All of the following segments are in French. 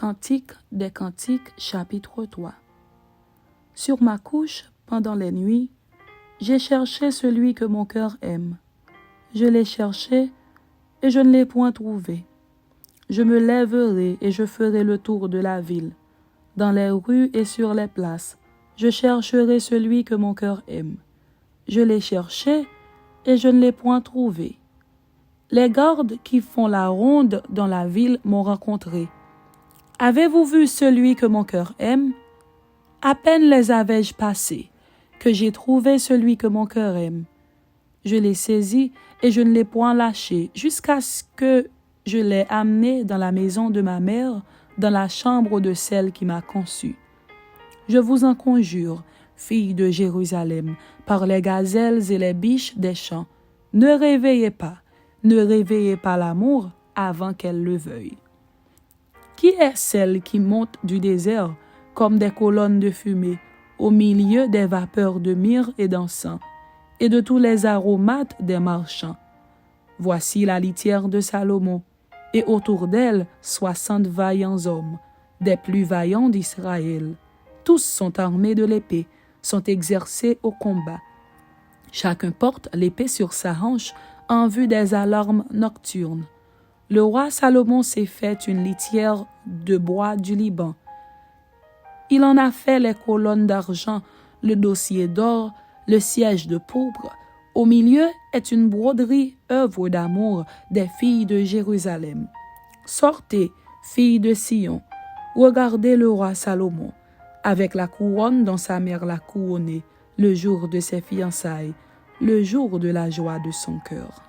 Cantique des Cantiques, chapitre 3. Sur ma couche, pendant les nuits, j'ai cherché celui que mon cœur aime. Je l'ai cherché et je ne l'ai point trouvé. Je me lèverai et je ferai le tour de la ville. Dans les rues et sur les places, je chercherai celui que mon cœur aime. Je l'ai cherché et je ne l'ai point trouvé. Les gardes qui font la ronde dans la ville m'ont rencontré. Avez-vous vu celui que mon cœur aime? À peine les avais-je passés, que j'ai trouvé celui que mon cœur aime. Je l'ai saisi et je ne l'ai point lâché, jusqu'à ce que je l'ai amené dans la maison de ma mère, dans la chambre de celle qui m'a conçu. Je vous en conjure, filles de Jérusalem, par les gazelles et les biches des champs, ne réveillez pas l'amour avant qu'elle le veuille. Qui est celle qui monte du désert comme des colonnes de fumée au milieu des vapeurs de myrrhe et d'encens et de tous les aromates des marchands? Voici la litière de Salomon, et autour d'elle 60 vaillants hommes, des plus vaillants d'Israël. Tous sont armés de l'épée, sont exercés au combat. Chacun porte l'épée sur sa hanche en vue des alarmes nocturnes. Le roi Salomon s'est fait une litière de bois du Liban. Il en a fait les colonnes d'argent, le dossier d'or, le siège de pourpre. Au milieu est une broderie, œuvre d'amour des filles de Jérusalem. Sortez, filles de Sion, regardez le roi Salomon, avec la couronne dont sa mère l'a couronné, le jour de ses fiançailles, le jour de la joie de son cœur.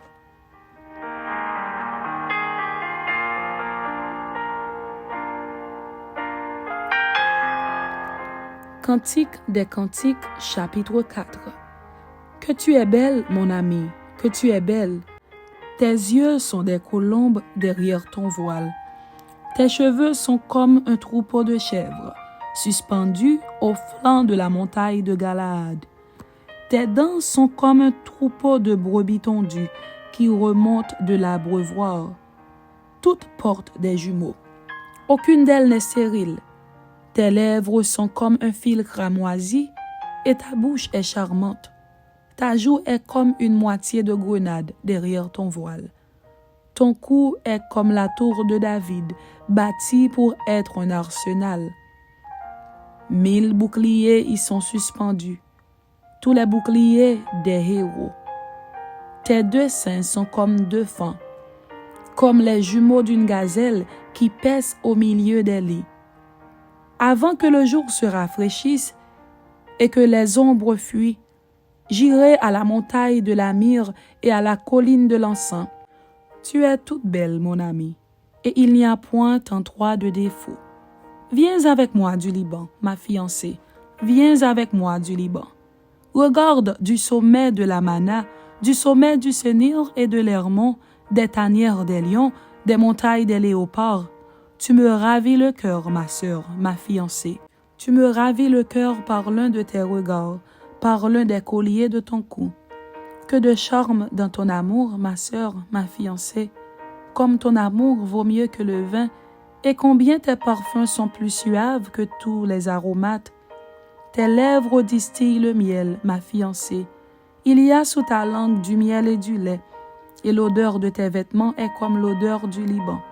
Cantique des Cantiques, chapitre 4. Que tu es belle, mon ami, que tu es belle. Tes yeux sont des colombes derrière ton voile. Tes cheveux sont comme un troupeau de chèvres, suspendus au flanc de la montagne de Galaad. Tes dents sont comme un troupeau de brebis tondues qui remontent de l'abreuvoir. Toutes portent des jumeaux. Aucune d'elles n'est stérile. Tes lèvres sont comme un fil cramoisi et ta bouche est charmante. Ta joue est comme une moitié de grenade derrière ton voile. Ton cou est comme la tour de David, bâtie pour être un arsenal. 1000 boucliers y sont suspendus, tous les boucliers des héros. Tes deux seins sont comme deux fans, comme les jumeaux d'une gazelle qui paissent au milieu des lits. Avant que le jour se rafraîchisse et que les ombres fuient, j'irai à la montagne de la myrrhe et à la colline de l'encens. Tu es toute belle, mon ami, et il n'y a point en toi de défaut. Viens avec moi du Liban, ma fiancée, viens avec moi du Liban. Regarde du sommet de la Mana, du sommet du Sénir et de l'Hermon, des tanières des lions, des montagnes des léopards. Tu me ravis le cœur, ma sœur, ma fiancée. Tu me ravis le cœur par l'un de tes regards, par l'un des colliers de ton cou. Que de charme dans ton amour, ma sœur, ma fiancée. Comme ton amour vaut mieux que le vin, et combien tes parfums sont plus suaves que tous les aromates. Tes lèvres distillent le miel, ma fiancée. Il y a sous ta langue du miel et du lait, et l'odeur de tes vêtements est comme l'odeur du Liban.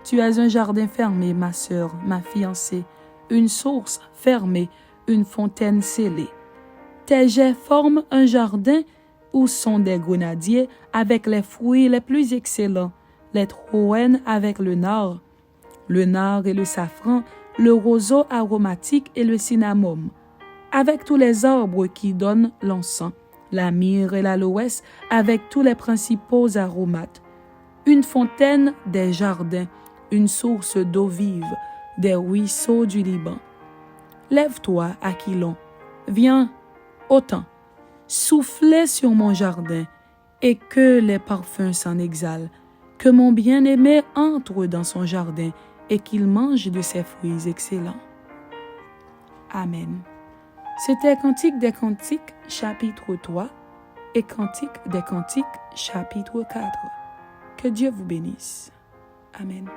Tu es un jardin fermé, ma sœur, ma fiancée, une source fermée, une fontaine scellée. Tes jets forment un jardin où sont des grenadiers avec les fruits les plus excellents, les troènes avec le nard et le safran, le roseau aromatique et le cinnamome, avec tous les arbres qui donnent l'encens, la myrrhe et l'aloès, avec tous les principaux aromates. Une fontaine des jardins, une source d'eau vive, des ruisseaux du Liban. Lève-toi, Aquilon, viens, autant, soufflez sur mon jardin, et que les parfums s'en exhalent, que mon bien-aimé entre dans son jardin, et qu'il mange de ses fruits excellents. Amen. C'était Cantique des Cantiques, chapitre 3, et Cantique des Cantiques, chapitre 4. Que Dieu vous bénisse. Amen.